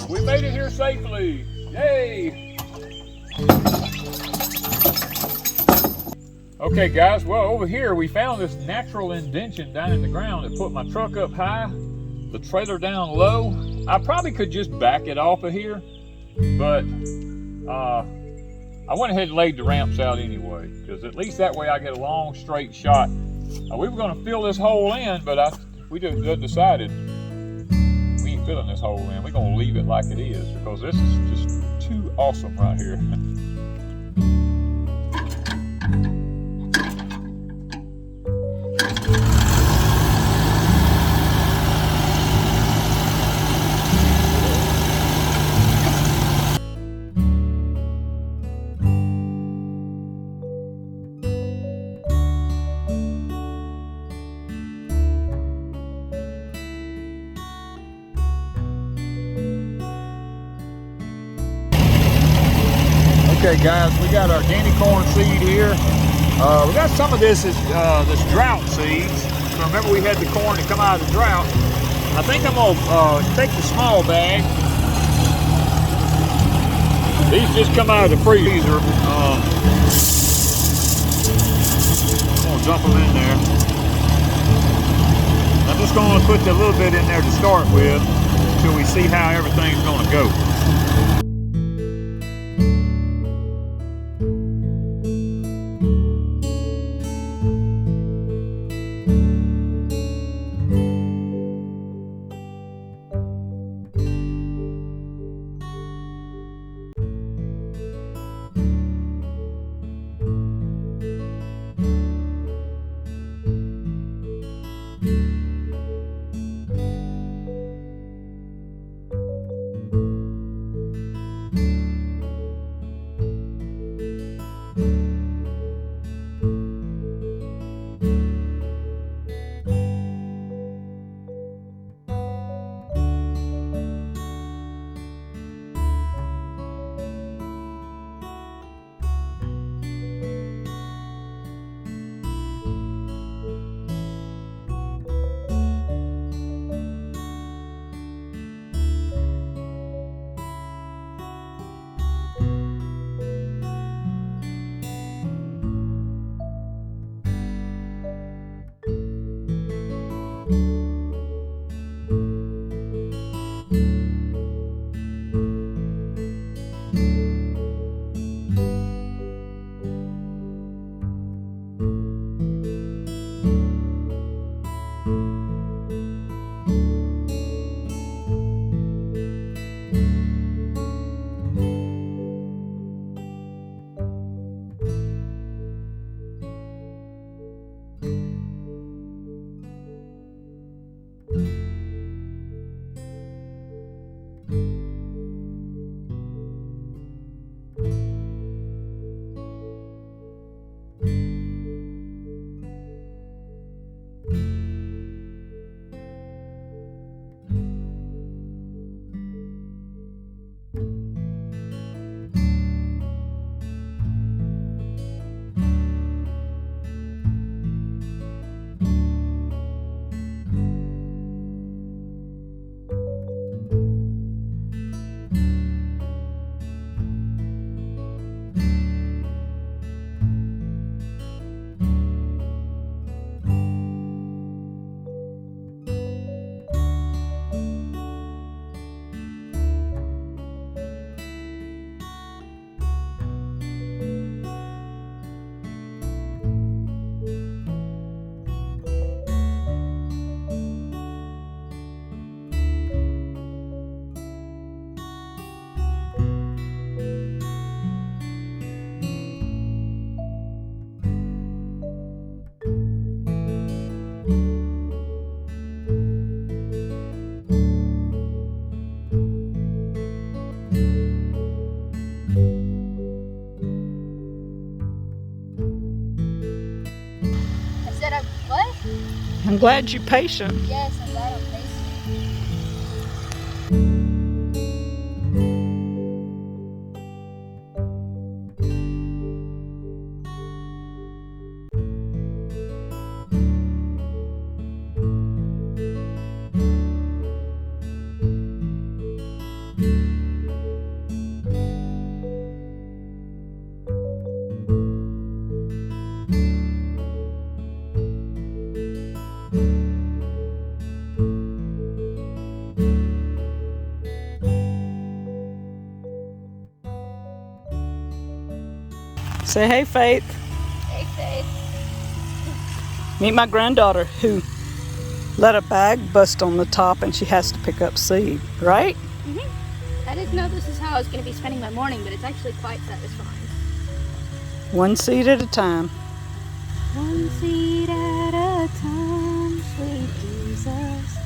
We made it here safely. Yay! Okay guys, well over here we found this natural indention down in the ground that put my truck up high, the trailer down low. I probably could just back it off of here, but I went ahead and laid the ramps out anyway, because at least that way I get a long straight shot. We were going to fill this hole in, but we just decided we ain't filling this hole in. We're going to leave it like it is, because this is just too awesome right here. Okay guys, we got our guinea corn seed here. We got some of this drought seeds. So remember we had the corn that come out of the drought. I think I'm gonna take the small bag. These just come out of the freezer. I'm gonna dump them in there. I'm just gonna put a little bit in there to start with until we see how everything's gonna go. I'm glad you're patient. Yes, I'm glad I'm patient. Say hey, Faith. Hey, Faith. Meet my granddaughter who let a bag bust on the top and she has to pick up seed, right? I didn't know this is how I was going to be spending my morning, but it's actually quite satisfying. One seed at a time. One seed at a time, sweet Jesus.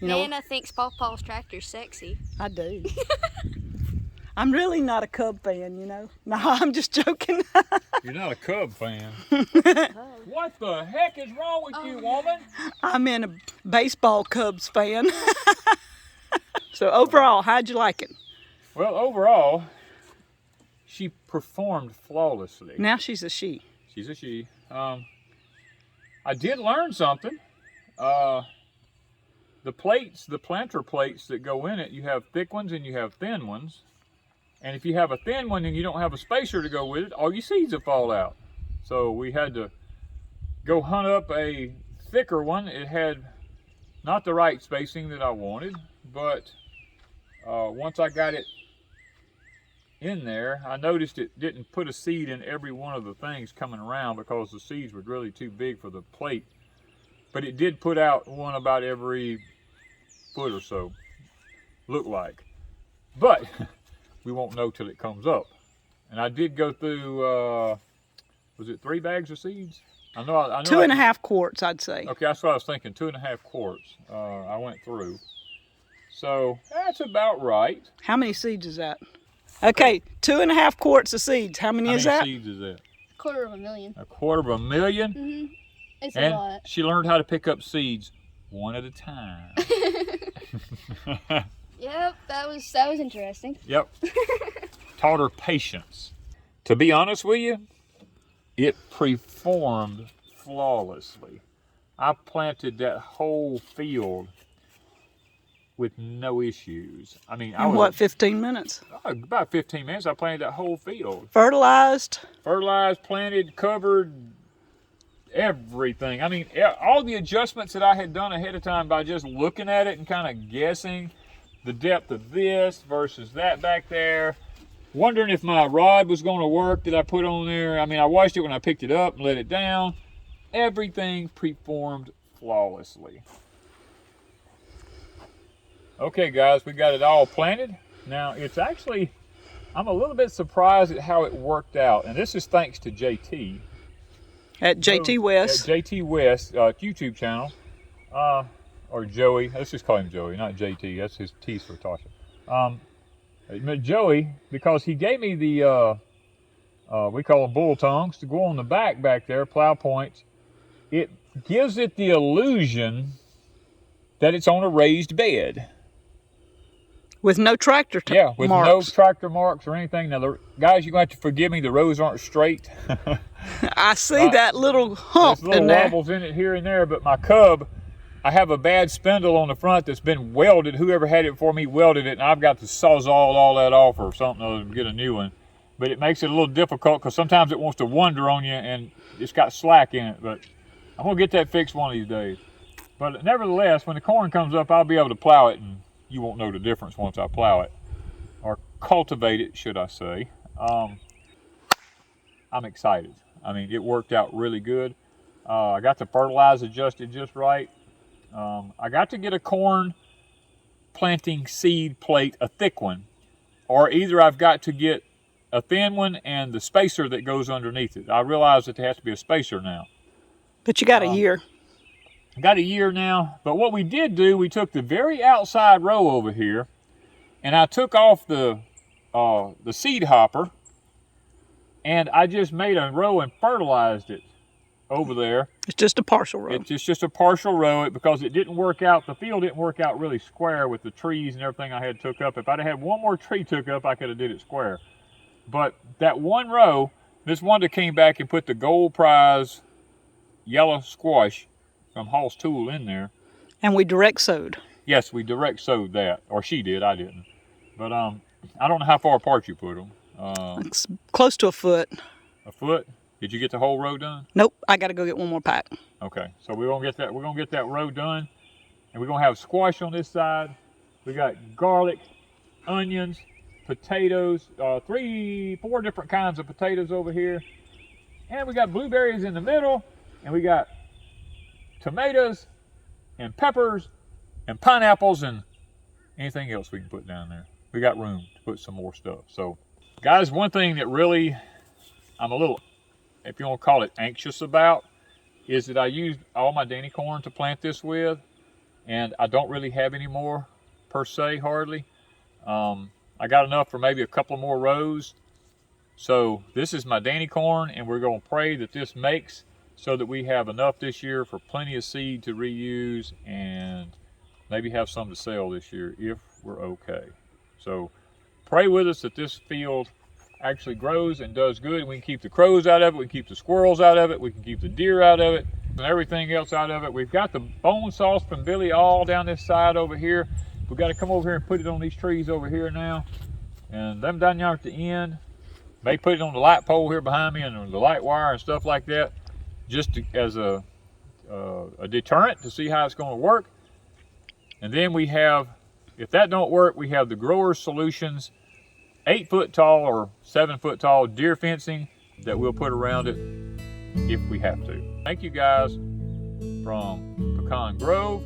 You know, Nana thinks Paw Paw's tractor's sexy. I do. I'm really not a Cub fan, you know. No, I'm just joking. You're not a Cub fan. What the heck is wrong with you, woman? I'm in a baseball Cubs fan. So overall, how'd you like it? Well, overall, she performed flawlessly. Now she's a she. She's a she. I did learn something. The plates, the planter plates that go in it, you have thick ones and you have thin ones. And if you have a thin one and you don't have a spacer to go with it, all your seeds will fall out. So we had to go hunt up a thicker one. It had not the right spacing that I wanted, but once I got it in there, I noticed it didn't put a seed in every one of the things coming around because the seeds were really too big for the plate. But it did put out one about every foot or so, look like. But we won't know till it comes up. And I did go through, was it 3 bags of seeds? I know 2.5 quarts, I'd say. Okay, that's what I was thinking, 2.5 quarts I went through. So that's about right. How many seeds is that? Okay, 2.5 quarts of seeds. How many is that? How many seeds is that? 250,000. 250,000? Mm-hmm. It's And a lot. she learned how to pick up seeds one at a time. Yep, that was interesting. Yep. Taught her patience. To be honest with you, it performed flawlessly. I planted that whole field with no issues. I mean, In what, 15 minutes? About 15 minutes, I planted that whole field. Fertilized? Fertilized, planted, covered, everything. I mean, all the adjustments that I had done ahead of time by just looking at it and kind of guessing the depth of this versus that back there, wondering if my rod was going to work that I put on there. I mean, I watched it when I picked it up and let it down. Everything performed flawlessly. Okay, guys, we got it all planted. Now, it's actually, I'm a little bit surprised at how it worked out. And this is thanks to JT. At JT West. At JT West YouTube channel. Or Joey. Let's just call him Joey, not JT. That's his T's for Tasha. Joey, because he gave me the, we call them bull tongues, to go on the back there, plow points. It gives it the illusion that it's on a raised bed. With no tractor Yeah, with marks. no tractor marks or anything. Now, guys, you're going to have to forgive me. The rows aren't straight. I see that little hump There's little in there. wobbles in it here and there, but my Cub, I have a bad spindle on the front that's been welded. Whoever had it for me welded it, and I've got to sawzall all that off or something to get a new one. But it makes it a little difficult because sometimes it wants to wander on you and it's got slack in it. But I'm going to get that fixed one of these days. But nevertheless, when the corn comes up, I'll be able to plow it, and you won't know the difference once I plow it. Or cultivate it, should I say. I'm excited. I mean, it worked out really good. I got the fertilizer adjusted just right. I got to get a corn planting seed plate, a thick one, or either I've got to get a thin one and the spacer that goes underneath it. I realize that there has to be a spacer now. But you got a year. I got a year now, but what we did do, we took the very outside row over here, and I took off the seed hopper, and I just made a row and fertilized it over there. It's just a partial row. It's just a partial row because it didn't work out. The field didn't work out really square with the trees and everything I had took up. If I'd have had one more tree took up, I could have did it square. But that one row, Miss Wanda came back and put the Gold Prize yellow squash from Hall's Tool in there. And we direct sowed. Yes, we direct sowed that, or she did. I didn't. But I don't know how far apart you put them. It's close to a foot. A foot? Did you get the whole row done? Nope, I got to go get one more pack. Okay, so we're gonna get that. We're gonna get that row done, and we're gonna have squash on this side. We got garlic, onions, potatoes, 4 different kinds of potatoes over here, and we got blueberries in the middle, and we got tomatoes and peppers and pineapples and anything else we can put down there. We got room to put some more stuff. So, guys, one thing that really I'm a little, if you want to call it, anxious about is that I used all my Danny corn to plant this with, and I don't really have any more per se, hardly. I got enough for maybe a couple more rows. So this is my Danny corn, and we're going to pray that this makes so that we have enough this year for plenty of seed to reuse and maybe have some to sell this year if we're okay. So pray with us that this field actually grows and does good, and we can keep the crows out of it, we can keep the squirrels out of it, we can keep the deer out of it, and everything else out of it. We've got the bone sauce from Billy all down this side over here. We've got to come over here and put it on these trees over here now, and them down there at the end. May put it on the light pole here behind me and the light wire and stuff like that, just as a deterrent to see how it's going to work. And then we have, if that don't work, we have the Grower Solutions 8-foot tall or 7-foot tall deer fencing that we'll put around it if we have to. Thank you guys from Pecan Grove.